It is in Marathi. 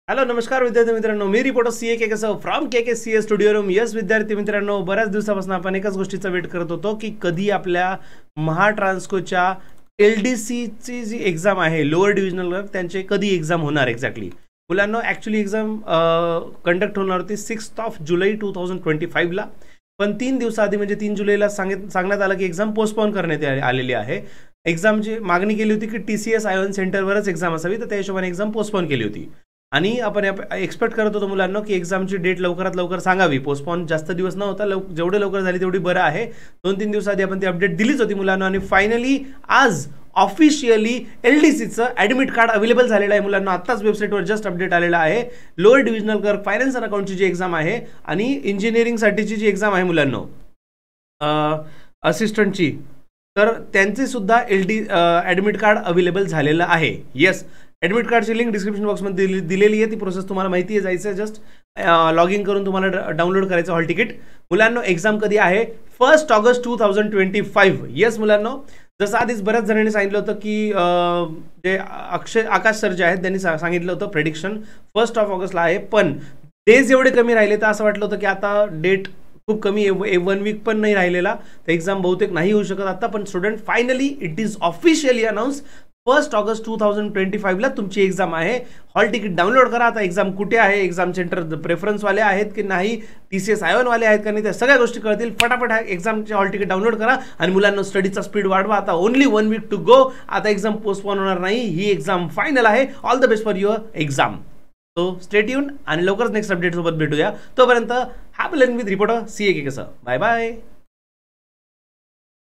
हॅलो नमस्कार विद्यार्थी मित्रांनो, मी रिपोर्टर सी के कसं from K C A studio room. Yes विद्यार्थी मित्रांनो, बऱ्याच दिवसापासून आपण एकाच गोष्टीचा वेट करत होतो की कधी आपल्या महाट्रान्सकोच्या LDCची जी एक्झाम आहे लोअर डिव्हिजनल त्यांचे कधी एक्झाम होणार एक्झॅक्टली. मुलांना ॲक्च्युली एक्झाम कंडक्ट होणार होती 6 जुलै 2025ला, पण 3 दिवसाआधी म्हणजे 3 जुलैला सांगण्यात आलं की एक्झाम पोस्टपोन करण्यात आलेली आहे. एक्झामची मागणी केली होती की TCS आयोन सेंटरवरच एक्झाम असावी, तर त्या हिशोबाने एक्झाम पोस्टपोन केली होती आणि आपण एक्सपेक्ट करत होतो मुलांना की एक्झामची डेट लवकरात लवकर सांगावी. पोस्टपोन जास्त दिवस न होता जेवढे लवकर झाली तेवढी बरं आहे. 2-3 दिवसाआधी आपण ती अपडेट दिलीच होती मुलांना आणि फायनली आज ऑफिशियली LDCचं ॲडमिट कार्ड अवेलेबल झालेलं आहे मुलांना. आत्ताच वेबसाईटवर जस्ट अपडेट आलेला आहे. Lower divisional clerk finance and अकाउंटची जी एक्झाम आहे आणि इंजिनिअरिंगसाठीची जी एक्झाम आहे मुलांना असिस्टंटची, तर त्यांचे सुद्धा ॲडमिट कार्ड अवेलेबल झालेलं आहे. येस, ॲडमिट कार्डची लिंक डिस्क्रिप्शन बॉक्समध्ये दिलेली आहे. ती प्रोसेस तुम्हाला माहिती आहे, जायचं आहे जस्ट लॉग इन करून तुम्हाला डाउनलोड करायचं हॉल तिकीट. मुलांना एक्झाम कधी आहे? 1 ऑगस्ट 2025. येस मुलांना, जसं आधीच बऱ्याच जणांनी सांगितलं होतं की जे आकाश सर जे आहेत त्यांनी सांगितलं होतं प्रेडिक्शन 1 ऑगस्टला आहे, पण डेज एवढे कमी राहिले तर असं वाटलं होतं की आता डेट खूप कमी आहे, 1 वीक पण नाही राहिलेला, तर एक्झाम बहुतेक नाही होऊ शकत आता. पण student finally it is officially announce 1 August 2025ला तुमची एक्झाम आहे. हॉल तिकीट डाउनलोड करा. आता एक्झाम कुठे आहे, एक्झाम सेंटर प्रेफरन्सवाले आहेत की नाही, TCS आयोनवाले आहेत का नाही, त्या सगळ्या गोष्टी कळतील. फटाफट हा एक्झामचे हॉल तिकीट डाउनलोड करा आणि मुलांना स्टडीचा स्पीड वाढवा. आता ओनली 1 वीक टू गो. आता एक्झाम पोस्टपोन होणार नाही, ही एक्झाम फायनल आहे. All the best for your exam. So stay tune आणि लवकरच नेक्स्ट अपडेट सोबत भेटूया. तोपर्यंत happy learning with reporter CA कसं. Bye bye.